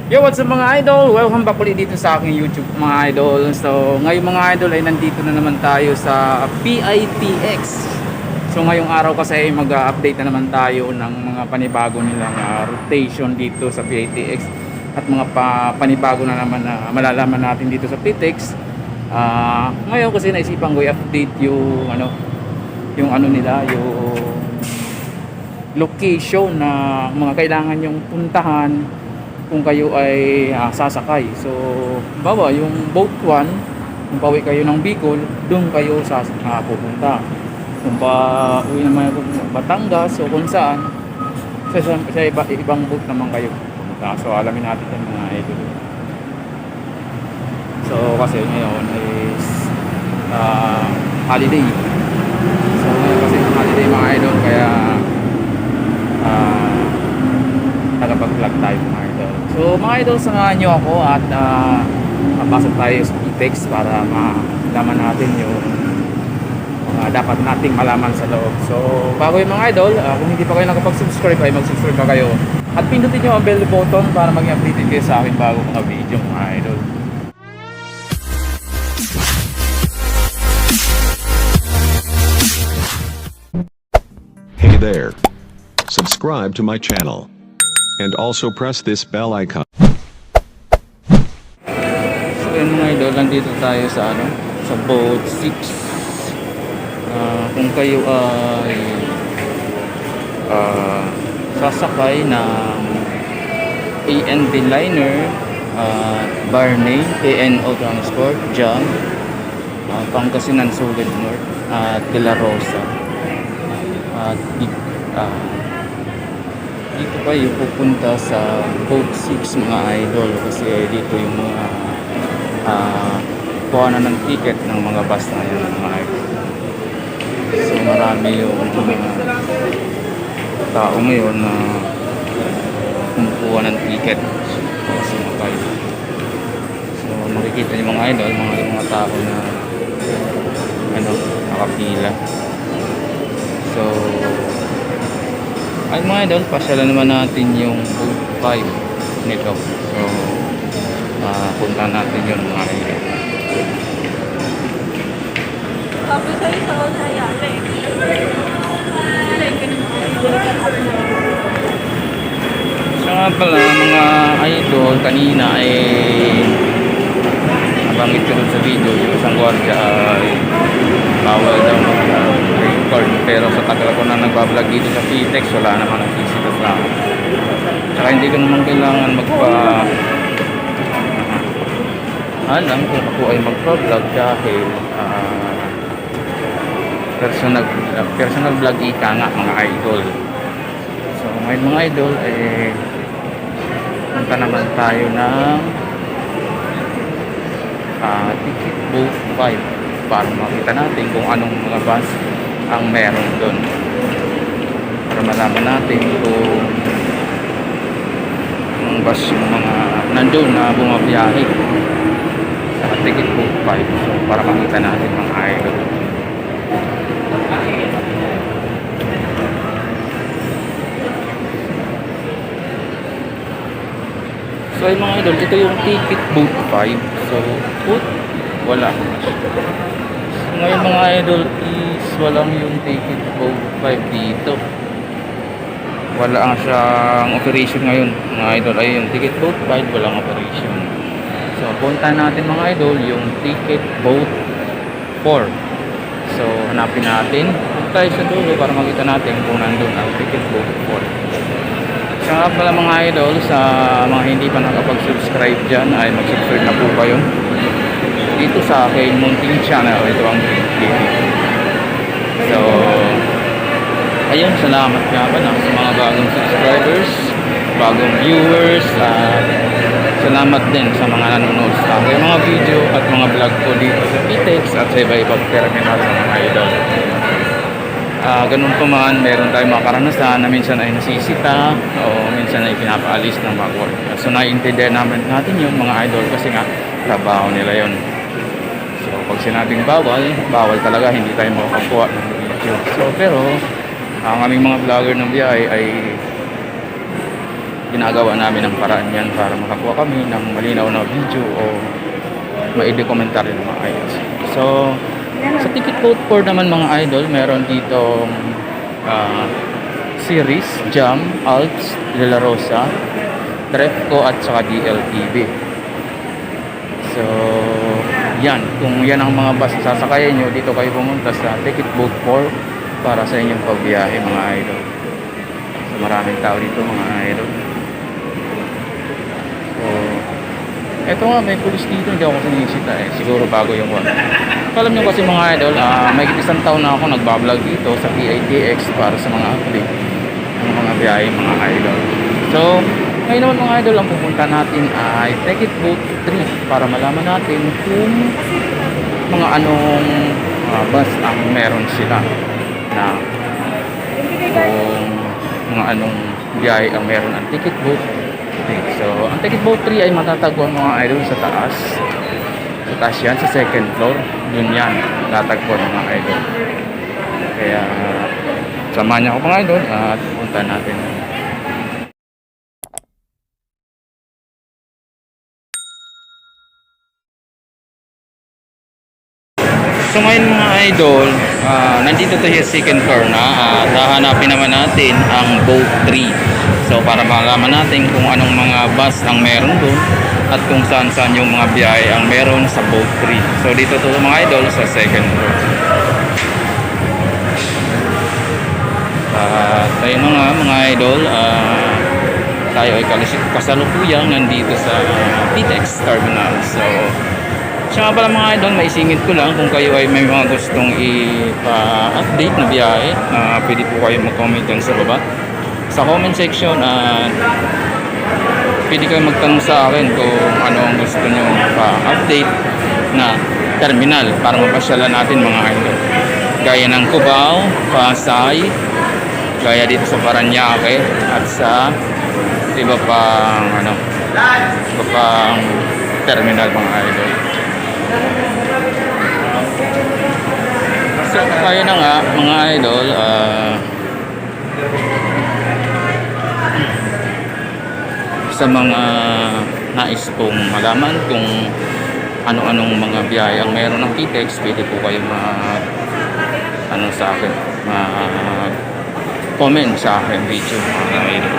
Yo, what's up mga idol? Welcome back ulit dito sa aking YouTube mga idol. So, ngayong mga idol ay nandito na naman tayo sa PITX. So, ngayong araw kasi ay mag-update na naman tayo ng mga panibago nilang rotation dito sa PITX. At mga panibago na naman na malalaman natin dito sa PITX. Ngayon kasi naisipan ko i-update yung ano nila, yung location na mga kailangan yung puntahan kung kayo ay sasakay. So, bawa yung boat 1, kung pauwi kayo ng Bicol, doon kayo pupunta. Kung pa-uwi naman kayo Batangas o kung saan, sa ibang boat naman kayo pupunta. So, alamin natin yung mga idol. So, kasi ngayon is holiday. So, ngayon kasi holiday mga idol, kaya nakapag-vlog tayo mga idol. So mga idol, samahan nyo ako at pasok tayo sa PITX para malaman natin yung mga dapat nating malaman sa loob. So bago yung mga idol, kung hindi pa kayo nakapag-subscribe ay mag-subscribe pa kayo at pindutin nyo ang bell button para maging updated kayo sa aking bagong mga video mga idol. Hey there. Subscribe to my channel. And also press this bell icon. So yun mga idol, nandito tayo sa sa boat 6. Kung kayo ay sasakay ng AND Liner, Barney, ANO Transport, Jam, Pangasinan Solid North, at De La Rosa, at dito kayo pupunta sa boat 6 mga idol, kasi dito yung mga kuhanan ng ticket ng mga bus na yan mga idol. So marami yung mga tao ngayon na kumukuha ng ticket para sumakay. So makikita niyo mga idol, mga tao na nakapila. So ay mga idol, pasyalan naman natin yung boat 5 nito. So punta natin yun mga idol. So nga pala mga idol, kanina ay nabanggit ko sa video yung isang gwardiya ay bawal daw mag-record, pero sa tagal ko na nagbablog dito sa PITX wala naman nagsisita sa akin. Tsaka hindi ko naman kailangan alam kung ako ay magpa-vlog dahil personal vlog ika nga mga idol. So ngayon mga idol punta naman tayo ng ticket boat 5 para makita natin kung anong mga bus ang meron doon, para malaman natin kung anong bus yung mga nandun na bumabiyahe sa ticket boat 5. So para makita natin mga idol. So ay mga idol, ito yung ticket boat 5. So wala. So, ngayon mga idol is walang yung ticket boat 5 dito. Wala ang siyang operation ngayon mga idol. Ay yung ticket boat 5 walang operation. So punta natin mga idol yung ticket boat 4. So hanapin natin. Punta tayo sa dulo para makita natin kung nandun ang ticket boat 4. Kaya pala mga idol, sa mga hindi pa nakapag-subscribe dyan ay mag-subscribe na po kayo dito sa aking munting channel. Ito ang TV. So ayun, salamat nga pala sa mga bagong subscribers, bagong viewers, at salamat din sa mga nanonood sa aking mga video at mga vlog ko dito sa PITX at sa iba-ibang terminal ng mga idol. Ganun pa man, meron tayong mga karanasan na minsan ay nasisita o minsan ay pinapaalis ng mga work. So naiintindihan natin yung mga idol kasi nga trabaho nila yon. So pag sinabing bawal talaga, hindi tayo makakuha ng video. So pero ang aming mga vlogger ng biyahe ay ginagawa namin ng paraan yan para makakuha kami ng malinaw na video o maide-komentaryo ng mga idol. So, sa ticket vote 4 naman mga idol, meron dito series, Jam, Alps, De La Rosa, Trefco at saka DLTV. So, yan. Kung yan ang mga bus na sasakayan nyo, dito kayo pumunta sa ticket vote 4 para sa inyong pagbiyahe mga idol. So, maraming tao dito mga idol. So, eto nga, may pulis dito, hindi ako sinisita eh. Siguro bago yung one. Alam nyo kasi mga idol, may isang taon na ako nagbablog dito sa PITX para sa mga update ng mga biyahe mga idol. So, ngayon naman mga idol, ang pupunta natin ay Ticket Boat 3 para malaman natin kung mga anong bus ang meron sila na kung mga anong biyahe ang meron ang Ticket Boat 3. So, ang Ticket Boat 3 ay matatagpuan mga idol sa taas. Sa taas yan, sa second floor. Yun yan, matatagpuan mga idol. Kaya, samahan niyo ako mga idol at punta natin. So ngayon mga idol, nandito tayo sa second floor na at hahanapin naman natin ang Boat 3. So para malaman natin kung anong mga bus ang meron doon at kung saan yung mga biyahe ang meron sa Boat 3. So dito to mga idol sa second floor. Tayo na nga mga idol, tayo ay kasalukuyang nandito sa PTX Terminal. So siya nga pala mga idol, maisingit ko lang kung kayo ay may mga gustong i-update na biyahe, pwede po kayo mag-comment dyan sa baba sa comment section at pwede kayo magtanong sa akin kung ano ang gusto nyo pa-update na terminal para mapasyalan natin mga idol, gaya ng Cubao, Pasay, gaya dito sa Paranaque at sa iba pang terminal mga idol. So kaya na nga mga idol, sa mga nais pong malaman kung ano-anong mga biyahe ang meron ng PTX, pwede po kayo sa akin, comment sa akin video mga idol.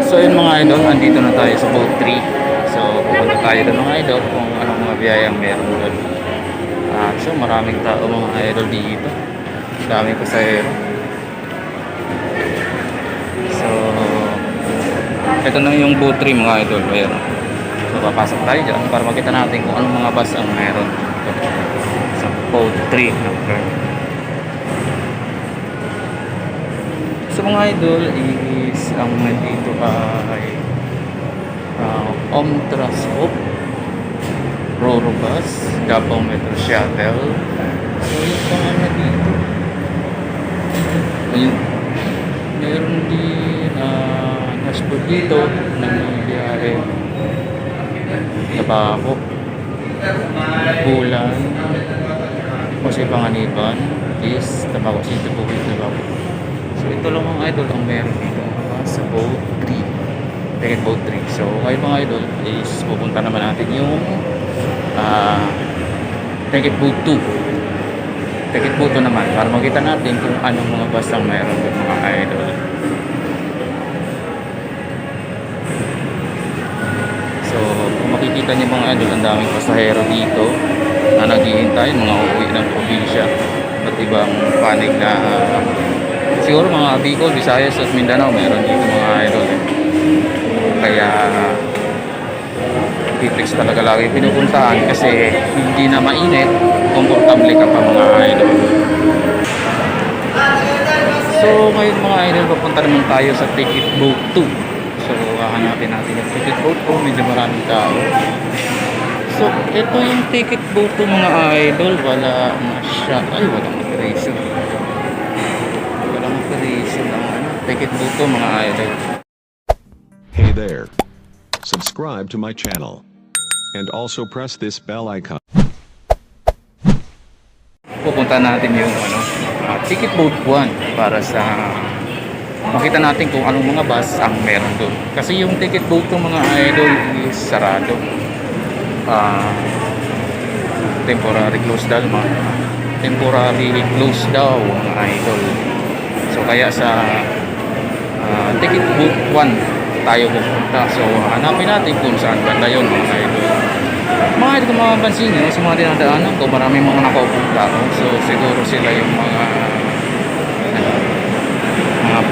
So yun mga idol, andito na tayo sa Boat 3. So pupunta tayo doon mga idol kung anong mga biyahe ang meron doon. So maraming tao mga idol dito, daming pasahero. So ito na yung Boat 3 mga idol. Ayan. So papasok tayo dyan para makita natin kung anong mga bus ang meron sa Boat 3 number. So mga idol is ang nandito ay Omtrasop, Roro Bus, Davao Metro Shuttle. So yung mga dito, ayun, meron din dashboard dito ng biyahe, Tabaco, Bulan, Jose Panganiban, is Tabaco City, Buwit, Tabaco. So ito lang mga idol ang meron dito sa Boat 3, Ticket Boat 3. So ngayon mga idol is pupunta naman natin yung Ticket Boat 2. Ticket Boat 2 naman para makita natin kung anong mga bus ang meron doon mga idol. So kung makikita niyo mga idol, ang daming pasahero dito na naghihintay, mga uuwi ng probinsya, at ibang panig na siguro mga Bicol, Visayas at Mindanao meron dito mga idol eh. Kaya PTX talaga lagi pinupuntahan kasi hindi na mainit, komportable ka pa mga idol. So ngayon mga idol, papunta naman tayo sa Ticket Boat 2. So hahanapin natin yung Ticket Boat 2, medyo maraming tao. So ito yung Ticket Boat 2 mga idol, walang operation. Walang operation ang Ticket Boat 2 mga idol. Hey there. Subscribe to my channel. And also press this bell icon. Pupunta natin yung Ticket Boat 1 para sa makita natin kung anong mga bus ang meron doon. Kasi yung ticket booth ng mga idol is sarado. Temporary close daw mga idol. So kaya sa ticket booth 1 tayo pupunta. So hanapin natin kung saan banda yun mga idol. Mga idol, kung mapapansin nyo sa mga dinadaanan ko, maraming mga nakaupong tao. So siguro sila yung mga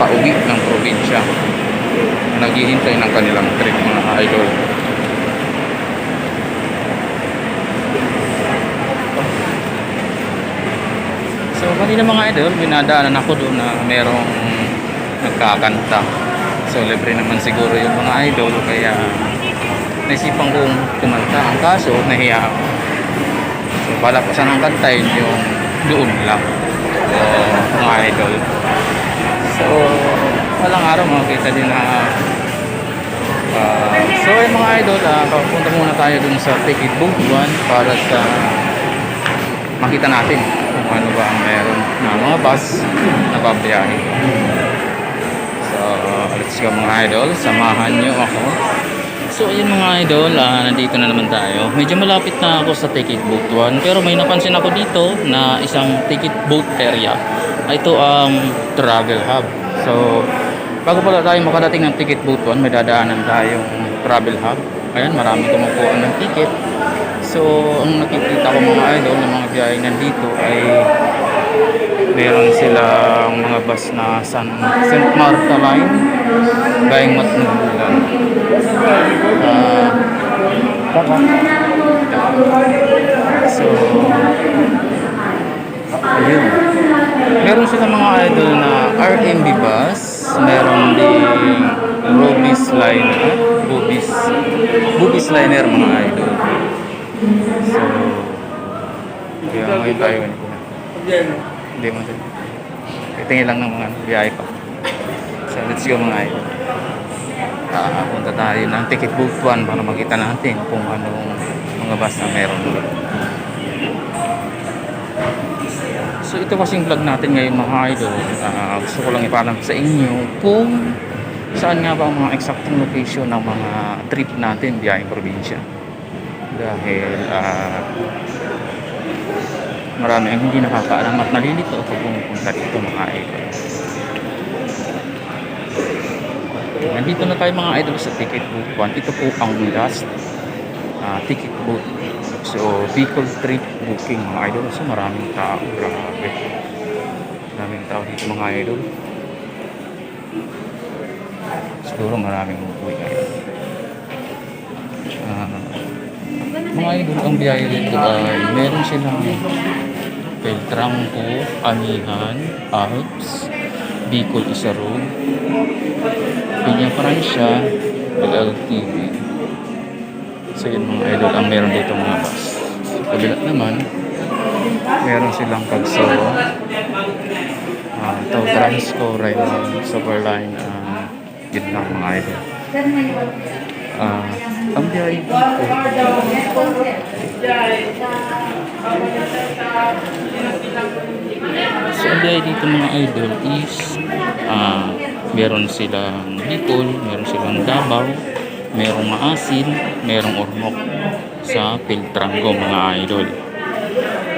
pauwi ng probinsya na naghihintay ng kanilang trip mga idol. So kanina mga idol, binadaanan ako doon na merong nagkakanta. So libre naman siguro yung mga idol, kaya naisipan kong kumanta. Ang kaso, nahiya ako. So bala ko sanang kantahin yung doon lang. So mga idol, so walang araw makikita din na so yung mga idol, papunta muna tayo dun sa ticket booth 1 para sa makita natin kung ano ba ang meron na mga bus na babiyahe. So let's go mga idol, samahan nyo ako. So ayun mga idol, nandito na naman tayo. Medyo malapit na ako sa ticket booth 1, pero may napansin ako dito na isang ticket booth area. Ito ang travel hub. So bago pala tayo makadating ng ticket booth 1, may dadaanan tayong travel hub. Ayan, marami kumukuha ng ticket. So ang nakikita ko mga idol ng mga biyahe nandito ay meron silang mga bus na St. Martha Line, Gayeng Matnubulan. So ayun, meron silang mga idol na RMB bus, meron ding Rubis Liner, Bubis Liner mga idol. So kaya ngayon tayo hindi mo din tingin lang ng mga biyahe pa. So let's go mga idol. Punta tayo ng ticket booth 1 para makita natin kung anong mga bus na meron. So ito kasing vlog natin ngayon mga idol. Gusto ko lang ipaalam sa inyo kung saan nga ba ang mga eksaktong location ng mga trip natin biyaheng probinsya. Dahil marami ang hindi nakakaalam at nalilito ako pumupunta dito mga idol. Nandito na tayo mga idol sa ticket booth 1. Ito po ang last ticket booth. So vehicle trip booking mga idol. So maraming tao, grabe. Maraming tao dito mga idol. Siguro maraming umuwi ngayon. Mga idol, ang biyahe dito ay meron silang Beltrangco, Amihan, Alps, Bicol Isarog, Piña Francia, LTV. So yun mga idol, ang meron dito mga bus. Sa kabila naman, meron silang Pagsawa, Tau Transco, Rayline, Superline, yun lang mga idol. Ang biyahe dito so ang biyahe dito mga idol is meron silang Bicol, meron silang Davao, merong Maasin, merong Ormoc sa Beltrangco mga idol.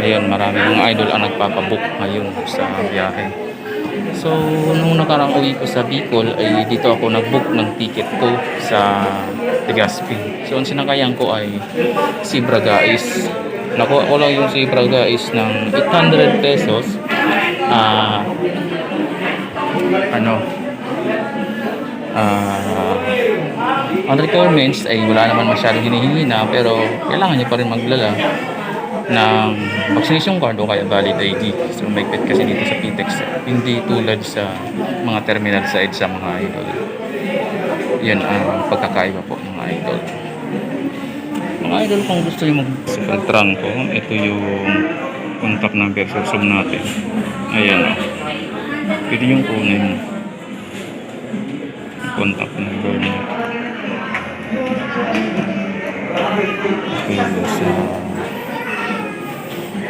Ayun, marami mga idol ang nagpapabook ngayon sa biyahe. So nung nakaraang uwi ko sa Bicol ay dito ako nagbook ng ticket ko sa Legazpi. So ang sinakayan ko ay Zebra Guys. Nakuha ko lang yung Zebra Guys ng 800 pesos. Ang requirements ay wala naman masyadong hinihingi na, pero kailangan nyo pa rin maglala ng vaccination card o kaya valid ID. So may pet kasi dito sa PTEX, hindi tulad sa mga terminal sa EDSA mga idol. Yan ang pagkakaiba po mga idol. Mga idol, kung gusto nyo mag-Beltrangco, ito yung contact number sa Zoom natin. Ayan o. Pwede yung kunin contact number niya.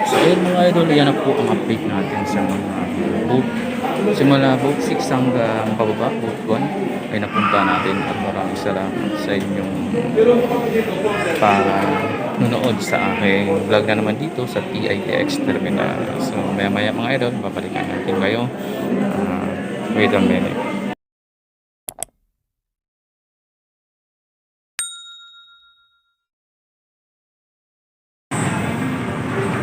So ayun mga idol, yan na po ang update natin sa mga booth Simula boat 6 hanggang pababa, boat 1 ay napunta natin at maraming salamat sa inyong panonood sa aking vlog na naman dito sa PITX Terminal. So maya maya mga idol, babalikan natin kayo. Wait a minute.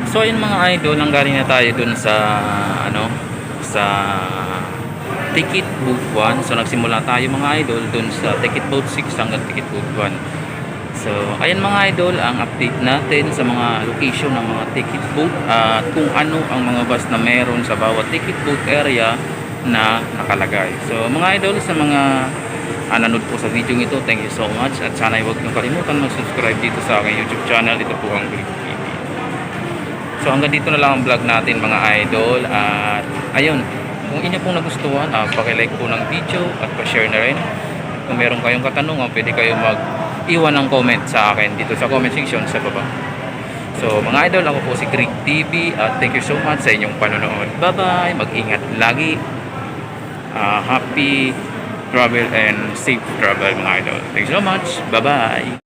So ayun mga idol, nanggaling na tayo dun sa sa ticket boat 1. So nagsimula tayo mga idol dun sa ticket boat 6 hanggang ticket boat 1. So ayun mga idol, ang update natin sa mga location ng mga ticket boat at kung ano ang mga bus na meron sa bawat ticket boat area na nakalagay. So mga idol, sa mga nanood po sa video ito, thank you so much at sana huwag niyong kalimutan mag-subscribe dito sa aking YouTube channel. Ito po ang Greek TV. So hanggang dito na lang ang vlog natin mga idol, at ayun, kung inyo pong nagustuhan, paki-like po ng video at pa-share na rin. Kung meron kayong katanungan, pwede kayo mag-iwan ng comment sa akin dito sa comment section sa baba. So mga idol, ako po si Greek TV at thank you so much sa inyong panonood. Bye bye, mag-ingat lagi. Happy travel and safe travel mga idol. Thank you so much. Bye bye.